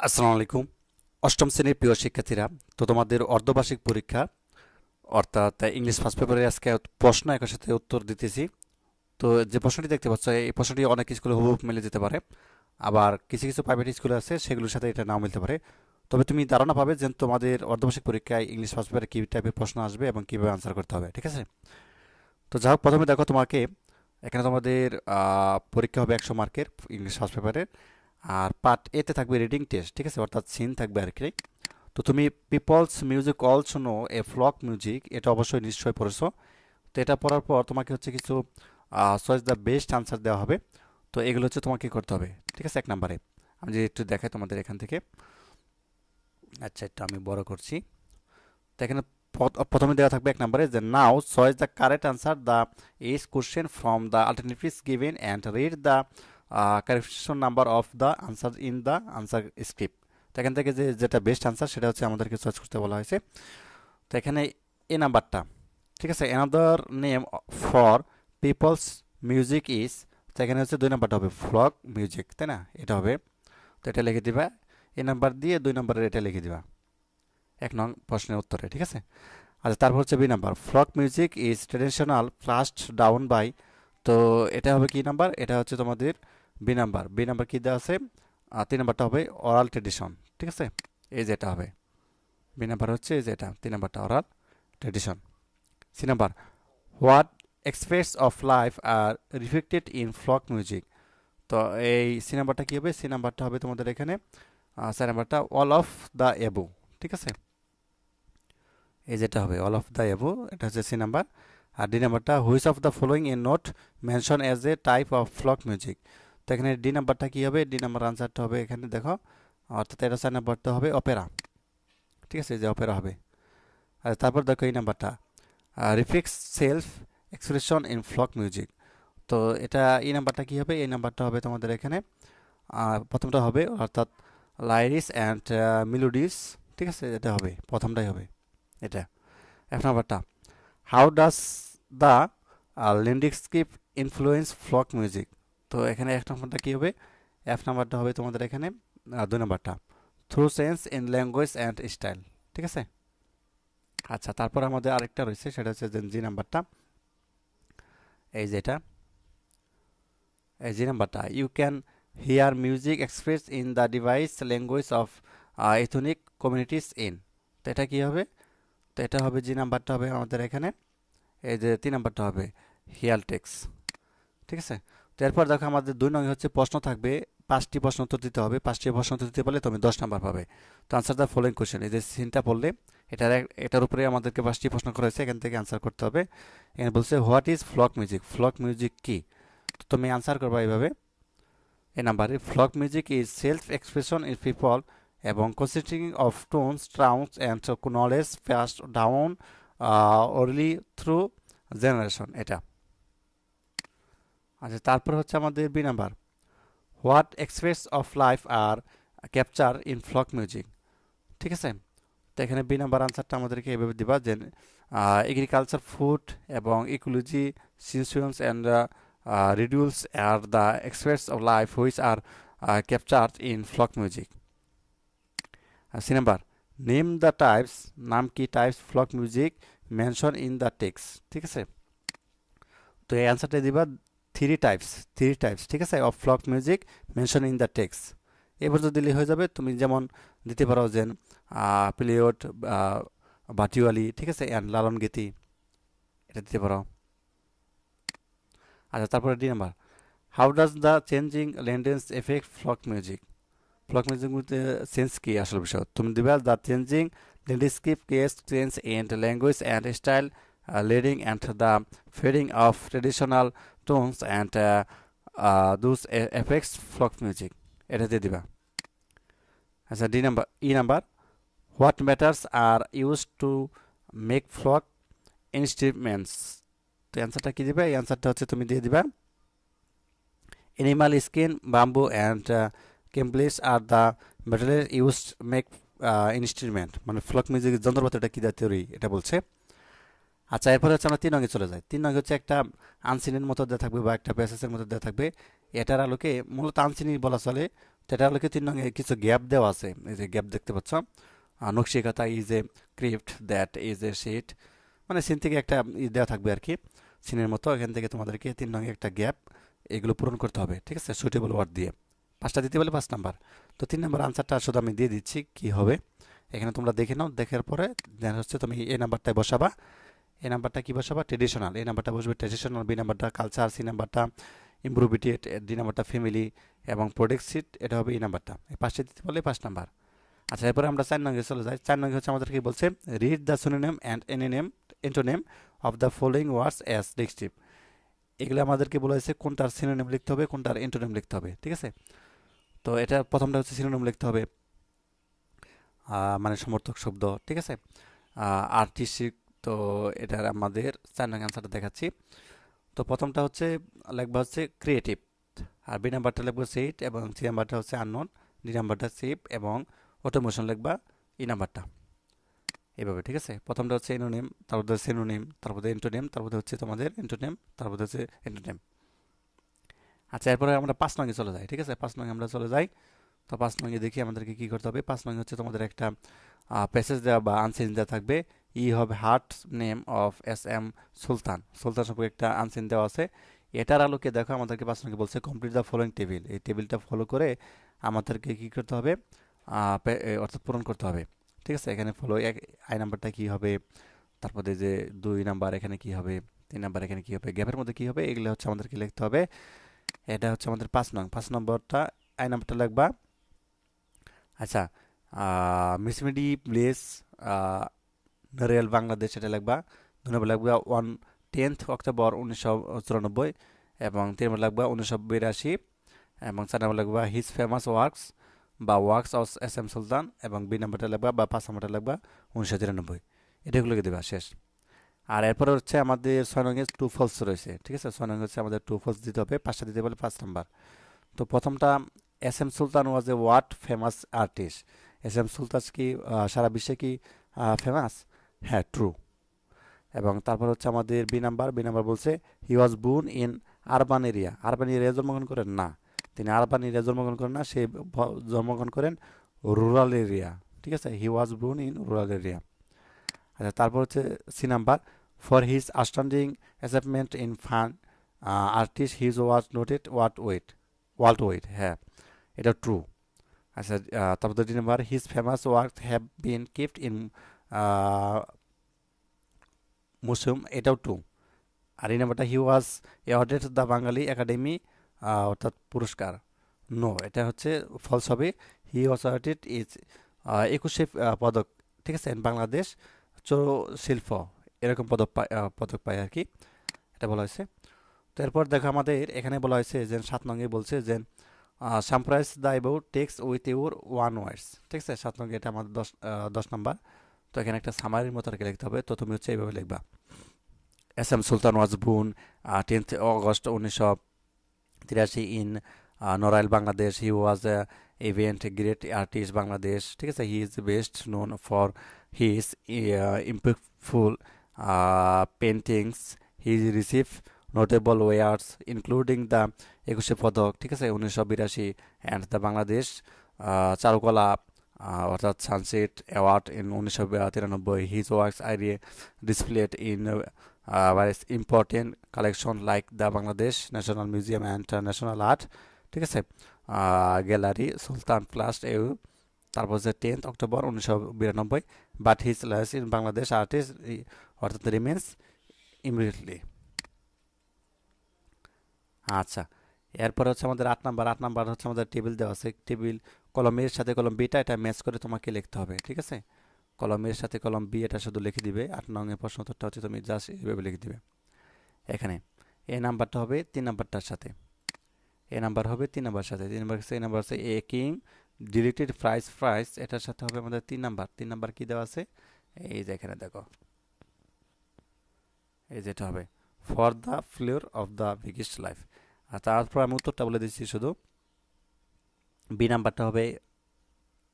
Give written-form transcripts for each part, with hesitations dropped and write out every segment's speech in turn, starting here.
আসসালামু আলাইকুম। অষ্টম শ্রেণীর প্রিয় শিক্ষার্থীরা, তো তোমাদের অর্ধবার্ষিক পরীক্ষা অর্থাৎ ইংলিশ ফার্স্ট পেপারে আজকে প্রশ্ন একের সাথে উত্তর দিতেছি। তো যে প্রশ্নটি দেখতে পাচ্ছ, এই প্রশ্নটি অনেক স্কুলে হুবহু মিলে যেতে পারে, আবার কিছু কিছু প্রাইভেট স্কুলে আছে সেগুলোর সাথে এটা নাও মিলতে পারে। তবে তুমি ধারণা পাবে যে তোমাদের অর্ধবার্ষিক পরীক্ষায় ইংলিশ ফার্স্ট পেপারে কী টাইপের প্রশ্ন আসবে এবং কীভাবে আনসার করতে হবে, ঠিক আছে? তো যাই হোক, প্রথমে দেখো তোমাকে এখানে তোমাদের পরীক্ষা হবে 100 মার্কের ইংলিশ ফার্স্ট পেপারের। আর পার্ট এতে থাকবে রিডিং টেস্ট, ঠিক আছে, অর্থাৎ সিন থাকবে আর কি। তো তুমি people's music also known as folk music, এটা অবশ্যই নিশ্চয়ই পড়েছো। তো এটা পড়ার পর তোমাকে হচ্ছে কিছু চয়েস দ্য বেস্ট আনসার দেওয়া হবে। তো এগুলো হচ্ছে তোমাকে করতে হবে, ঠিক আছে। 1 নম্বরে আমি যে একটু দেখাই তোমাদের এখান থেকে, আচ্ছা একটু আমি বড় করছি। তো এখানে প্রথমে দেওয়া থাকবে 1 নম্বরে যে now choice the correct answer the is question from the alternatives given and read the correction number of the answer in the answer script. তো এখান থেকে যেটা বেস্ট আনসার সেটা হচ্ছে আমাদেরকে চয়েস করতে বলা হয়েছে। তো এখানে এ নাম্বারটা, ঠিক আছে, another name for people's music is, তো এখানে হচ্ছে 2 নম্বরটা হবে ফ্লক মিউজিক, তাই না? এটা হবে। তো এটা লিখে দিবা, এ নাম্বার দিয়ে 2 নম্বরের এটা লিখে দিবা 1 নং প্রশ্নের উত্তরে, ঠিক আছে। আচ্ছা, তারপর হচ্ছে B number, folk music is traditional passed down by, তো এটা হবে কি নাম্বার? এটা হচ্ছে তোমাদের বি নাম্বার। বি নাম্বার কি দেওয়া আছে? 3 নম্বরটা হবে অরাল ট্রেডিশন, ঠিক আছে, এই যেটা হবে বি নাম্বার হচ্ছে এই যেটা 3 নম্বরটা oral tradition. C number, what aspects of life are reflected in folk music, তো এই সি নাম্বারটা কী হবে? সি নাম্বারটা হবে তোমাদের এখানে 4 নম্বরটা অল অফ দ্য এবো, ঠিক আছে, এই যেটা হবে অল অফ দ্য এবো, এটা হচ্ছে সি নাম্বার। আর ডি নাম্বারটা which of the following in note mention as a type of folk music, তো এখানে ডি নাম্বারটা কী হবে? ডি নাম্বার আনসারটা হবে এখানে দেখো, অর্থাৎ এটা 4 নম্বরটা হবে অপেরা, ঠিক আছে, যে অপেরা হবে। আর তারপর দেখো এই নাম্বারটা reflex self expression in folk music, তো এটা এই নাম্বারটা কী হবে? এই নাম্বারটা হবে তোমাদের এখানে প্রথমটা হবে অর্থাৎ লাইরিস অ্যান্ড মেলোডিস, ঠিক আছে, এটা হবে প্রথমটাই হবে এটা। এফ নাম্বারটা how does the landscape influence flock music, তো এখানে 1 নম্বরটা কী হবে? এফ নাম্বারটা হবে তোমাদের এখানে 2 নম্বরটা through change in language and style, ঠিক আছে। আচ্ছা, তারপর আমাদের আরেকটা রয়েছে, সেটা হচ্ছে জি নাম্বারটা, এই যেটা এই জি নাম্বারটা you can hear music express in the diverse language of ethnic communities in, তো এটা কী হবে? তো এটা হবে জি নাম্বারটা হবে আমাদের এখানে এই যে 3 নম্বরটা হবে হিয়াল টেক্স, ঠিক আছে। তো এরপর দেখো আমাদের 2 নং হচ্ছে প্রশ্ন থাকবে, 5টি প্রশ্ন উত্তর দিতে হবে। 5টি প্রশ্ন উত্তর দিতে পারলে তুমি 10 নম্বর পাবে। তো আনসার দ্য ফলোইং কোশ্চেন, এই যে সিনটা পড়লে এটার উপরে আমাদেরকে 5টি প্রশ্ন করা হয়েছে, এখান থেকে আনসার করতে হবে। এখানে বলছে what is folk music, folk music কি? তো তুমি আনসার করবা এইভাবে, এই নাম্বারে folk music is self expression in people এবং consisting of tones tunes and knowledge passed down orally through generation, এটা। আচ্ছা, তারপর হচ্ছে আমাদের B number, what express of life are capture in folk music, ঠিক আছে। তো এখানে বি নাম্বার আনসারটা আমাদেরকে এভাবে দিবা যে এগ্রিকালচার ফুড এবং ecology situations and rituals are the express of life which are captured in folk music. C number, name the types, নাম কি types folk music mention in the text, ঠিক আছে। তো এই অ্যান্সারটা দিবা থ্রি টাইপস, ঠিক আছে, of folk music mention in the text. এবার যদি দিলে হয়ে যাবে, তুমি যেমন দিতে পারো যে পিলিয়ড, ভাটিওয়ালি, ঠিক আছে, অ্যান্ড লালন গীতি, এটা দিতে পারো। আচ্ছা, তারপরে D number, how does the changing landscape effect folk music, folk music মধ্যে চেঞ্জ কি আসল বিষয়? তুমি দিবা the changing landscape cause change in language and style leading and the fading of traditional tones and those affects folk music, এটা দিয়ে দিবা। আচ্ছা, E number, what materials are used to make folk instruments, তো অ্যান্সারটা কি দিবা? এই অ্যান্সারটা হচ্ছে তুমি দিয়ে দিবা এনিমাল স্কিন বাম্বু অ্যান্ড কেম্বলিস are the material use make instrument, মানে ফ্লক মিউজিকের যন্ত্রপাতিটা কী জাতীয় এটা বলছে। আচ্ছা, এরপরে হচ্ছে আমরা 3 নঙে চলে যাই। 3 নং হচ্ছে একটা আনসিনের মতো দেওয়া থাকবে বা একটা প্যাসেজের মতো দেওয়া থাকবে, এটার আলোকে মূলত আনসিনই বলা চলে। এটা হলো কি 3 নং কিছু গ্যাপ দেওয়া আছে, এই যে গ্যাপ দেখতে পাচ্ছ, Nakshikantha is a craft that is a sheet, মানে সিন থেকে একটা দেওয়া থাকবে আর কি, সিনের মতো। এখান থেকে তোমাদেরকে 3 নং একটা গ্যাপ, এগুলো পূরণ করতে হবে, ঠিক আছে, সুইটেবল ওয়ার্ড দিয়ে। 5টা দিতে বলে 5 নাম্বার। তো 3 নাম্বার আনসারটা শুধু আমি দিয়ে দিচ্ছি কি হবে। এখানে তোমরা দেখে নাও, দেখার পরে দেন হচ্ছে তুমি এই নাম্বারটায় বসাবা। এই নাম্বারটা কি বসাবা? ট্রেডিশনাল, এই নাম্বারটা বসবে ট্রেডিশনাল, বি নাম্বারটা কালচার, সি নাম্বারটা ইমপ্রোভিটেড, ডি নাম্বারটা ফ্যামিলি এবং প্রোডেক্সিট, এটা হবে এই নাম্বারটা। এই 5টা দিতে বলে 5 নাম্বার। আচ্ছা, এরপরে আমরা 4 নঙ্গে চলে যাই। 4 নঙ্গে হচ্ছে আমাদের কি বলছে, read the synonym and antonym of the following words as descriptive. এগুলো আমাদেরকে বলেছে কোনটার সিনোনিম লিখতে হবে, কোনটার এন্টোনিম লিখতে হবে, ঠিক আছে। তো এটা প্রথমটা হচ্ছে সিনোনিম লিখতে হবে, মানে সমর্থক শব্দ, ঠিক আছে, আর্টিস্টিক। তো এটার আমাদের 4 নং অ্যান্সারটা দেখাচ্ছি। তো প্রথমটা হচ্ছে লিখবা হচ্ছে ক্রিয়েটিভ, আর বি নাম্বারটা লিখবো সেইট, এবং সি নাম্বারটা হচ্ছে আননোন, ডি নাম্বারটা সেভ, এবং অটোমেশন লিখবা ই নাম্বারটা, এইভাবে, ঠিক আছে। প্রথমটা হচ্ছে এনোনিম, তারপরে সিনোনিম, তারপরে এন্টোনিম, তারপরে হচ্ছে তোমাদের এন্টোনিম, তারপরে হচ্ছে এন্টোনিম। আচ্ছা, এরপরে আমরা 5 নঙ্গে চলে যাই, ঠিক আছে। 5 নঙ্গে আমরা চলে যাই। তো 5 নঙ্গে দেখি আমাদেরকে কি করতে হবে। 5 নঙ্গে হচ্ছে তোমাদের একটা প্যাসেজ দেওয়া বা আনসিন দেওয়া থাকবে। ই হবে হার্ট name of S M Sultan, Sultan সম্পর্কে একটা আনসিন দেওয়া আছে। এটার আলোকে দেখো আমাদেরকে 5 নঙ্গে বলছে কমপ্লিট দ্য ফলোয়িং টেবিল। এই টেবিলটা ফলো করে আমাদেরকে কি করতে হবে, অর্থাৎ পূরণ করতে হবে, ঠিক আছে। এখানে ফলো আই নাম্বারটা কি হবে, তারপরে যে 2 নাম্বার এখানে কি হবে, 3 নাম্বার এখানে কি হবে, গ্যাপের মধ্যে কি হবে, এগুলো হচ্ছে আমাদেরকে লিখতে হবে। এটা হচ্ছে আমাদের 5 নং। 5 নম্বরটা আই নাম্বারটা লিখবা। আচ্ছা, মিসমিডি প্লেস নরিয়াল বাংলাদেশ, এটা লিখবা। 2 নম্বর লিখবা 10th অক্টোবর 1994, এবং 3 নম্বর লিখবা 1982, এবং 4 নম্বর লিখবা হিজ ফেমাস ওয়ার্কস বা ওয়ার্কস অফ এস এম সুলতান, এবং বি নাম্বারটা লিখবা বা 5 নম্বরটা লিখবা 1993। এটাগুলো লিখে দেবা, শেষ। আর এরপরে হচ্ছে আমাদের 6 নং টু ফলস রয়েছে, ঠিক আছে। 6 নং হচ্ছে আমাদের টু ফলস দিতে হবে, 5টা দিতে বলে 5 নাম্বার। তো প্রথমটা, S M Sultan was a what famous artist. S M Sultan কি সারা বিশ্বে কি ফেমাস? হ্যাঁ, ট্রু। এবং তারপর হচ্ছে আমাদের বি নাম্বার, বি নাম্বার বলছে হি ওয়াজ বুন in urban area. Urban area জন্মগ্রহণ করেন না, তিনি আরবান এরিয়া জন্মগ্রহণ করেন না, সে জন্মগ্রহণ করেন রুরাল এরিয়া, ঠিক আছে। হি ওয়াজ বুন ইন রুরাল এরিয়া। আচ্ছা, তারপর হচ্ছে C number, for his outstanding achievement in fine artist his was noted world wide. হ্যাঁ, এটা ট্রু। আচ্ছা, তারপর D number, his famous work have been keeped in museum, এটাও ট্রু। আর এই নাম্বারটা, he was awarded the Bangali academy, অর্থাৎ পুরস্কার। নো, এটা হচ্ছে ফলস হবে। হি ওয়াজ অ্যাওয়ার্ডেড ইজ 21শে পদক, ঠিক আছে, বাংলাদেশ শিল্প, এরকম পদক পায় আর কি, এটা বলা হয়েছে। তো এরপর দেখো আমাদের এখানে বলা হয়েছে যে 7 নঙ্গে বলছে যে summarise the about text with your one words, ঠিক আছে। 7 নঙ্গে এটা আমাদের 10 নাম্বার। তো এখানে একটা সামারির মতো আর কি লিখতে হবে। তো তুমি হচ্ছে এইভাবে লিখবা, S M Sultan was born 10th August 1983 in Narail Bangladesh. He was event great artist Bangladesh, ঠিক আছে। He is best known for his impactful paintings. He receive notable awards including the 21শে পদক, ঠিক আছে, 1982, অ্যান্ড দ্য বাংলাদেশ চারুকলা অর্থাৎ sunset award in 1993। His works are displayed in various important collection like the Bangladesh National Museum and National Art, ঠিক আছে, gallery Sultan plus you. তারপর হচ্ছে 10th October 1992, but his life in Bangladesh artist অর্থাৎ remains immediately. আচ্ছা, এরপর হচ্ছে আমাদের 8 number. 8 number হচ্ছে আমাদের টেবিল দেওয়া আছে, টেবিল কলমের সাথে কলম বিটা এটা ম্যাচ করে তোমাকে লিখতে হবে, ঠিক আছে। কলমের সাথে কলম বি এটা শুধু লিখে দিবে। 8 নং এর প্রশ্ন উত্তরটা হচ্ছে তুমি জাস্ট এইভাবে লিখে দিবে। এখানে এ নাম্বারটা হবে 3 নাম্বারটার সাথে, এ নাম্বার হবে 3 নাম্বার সাথে, 3 নাম্বার এ নাম্বার আছে এ কিং ডিলিটেড প্রাইস এটার সাথে হবে আমাদের 3 নাম্বার। 3 নাম্বার কি দেওয়া আছে, এই যে এখানে দেখো, এই যেটা হবে for the flair of the biggest life. আর তারপর আমি উত্তরটা বলে দিচ্ছি শুধু। বি নাম্বারটা হবে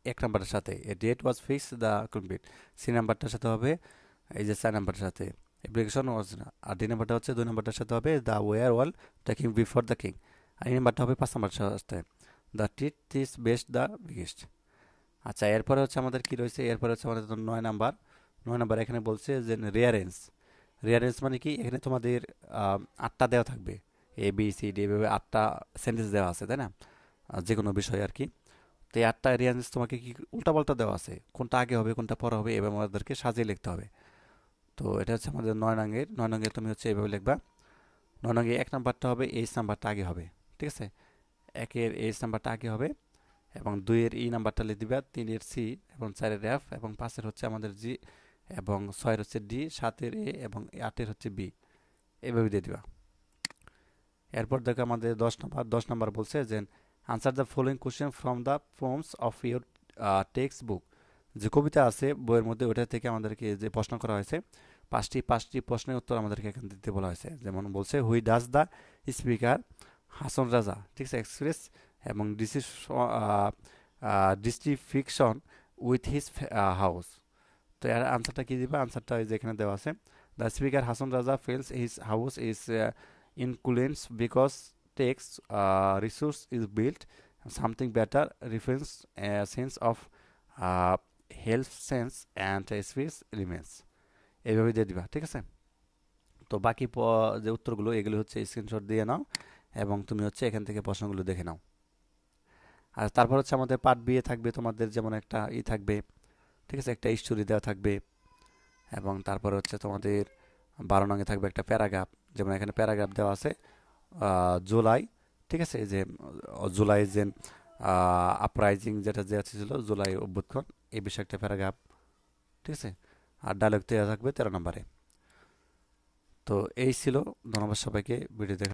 1 নাম্বারের সাথে a date was fix the complete. C নাম্বারটার সাথে হবে এই যে 4 নাম্বারের সাথে অ্যাপ্লিকেশন ওয়াজ না। আর ডি নাম্বারটা হচ্ছে 2 নাম্বারটার সাথে হবে the war wall taking before the king. আর এই নাম্বারটা হবে 5 নাম্বারের সাথে the teeth is best the biggest. আচ্ছা, এরপরে হচ্ছে আমাদের কি রয়েছে, এরপরে হচ্ছে আমাদের 9 নাম্বার। 9 নাম্বার এখানে বলছে যে রিয়ারেন্স। রিয়ারেন্স মানে কি, এখানে তোমাদের 8টা দেওয়া থাকবে, এ বি সি ডি এভাবে 8টা সেন্টেন্স দেওয়া আছে, তাই না? যে কোনো বিষয় আর কি। তো এই 8টা রিয়ারেন্স তোমাকে কি উল্টাপাল্টা দেওয়া আছে, কোনটা আগে হবে কোনটা পরে হবে, এভাবে আমাদেরকে সাজিয়ে লিখতে হবে। তো এটা হচ্ছে আমাদের 9 নঙ্গের। 9 নঙ্গের তুমি হচ্ছে এভাবে লিখবা। 9 নঙ্গে 1 নাম্বারটা হবে, এইচ নাম্বারটা আগে হবে, ঠিক আছে? 1-এর এইচ নাম্বারটা আগে হবে, এবং 2-এর ই নাম্বারটা লিখে দিবা, 3-এর সি, এবং 4-এর এফ, এবং 5-এর হচ্ছে আমাদের জি, এবং 6-এর হচ্ছে ডি, 7-এর এ, এবং 8-এর হচ্ছে বি, এভাবে দিয়ে দিবা। এরপর দেখো আমাদের 10 নাম্বার। 10 নাম্বার বলছে যে answer the following question from the পোমস of your text book. যে কবিতা আছে বইয়ের মধ্যে, ওটা থেকে আমাদেরকে যে প্রশ্ন করা হয়েছে, পাঁচটি প্রশ্নের উত্তর আমাদেরকে এখানে দিতে বলা হয়েছে। যেমন বলছে, হুই ডাজ দ্য স্পিকার হাসন রাজা, ঠিক আছে, এক্সপ্রেস এবং ডিস্ট্রিফিকশন উইথ হিজ হাউস। তো এর আনসারটা কি দিবা? আনসারটা যেখানে দেওয়া আছে, the speaker Hasan Raja fells his house is ইনকুলেন্স because text resource is built something better reference sense of health sense and space remains. এইভাবে দিয়ে দিবা, ঠিক আছে? তো বাকি যে উত্তরগুলো, এগুলো হচ্ছে স্ক্রিনশট দিয়ে নাও, এবং তুমি হচ্ছে এখান থেকে প্রশ্নগুলো দেখে নাও। আর তারপর হচ্ছে আমাদের পার্ট বি এ থাকবে তোমাদের যেমন একটা থাকবে, ঠিক আছে, একটা স্টোরি দেওয়া থাকবে, এবং তারপর হচ্ছে তোমাদের 12 নঙে থাকবে একটা প্যারাগ্রাফ। যেমন এখানে প্যারাগ্রাফ দেওয়া আছে, জুলাই, ঠিক আছে, এই যে জুলাই যে আপরাইজিং যেটা যে ছিল, জুলাই অভ্যুত্থান, এই বিষয়ে একটা প্যারাগ্রাফ, ঠিক আছে। আর ডায়লগ দেওয়া থাকবে 13 নম্বরে। তো এই ছিল। ধন্যবাদ সবাইকে ভিডিও দেখা।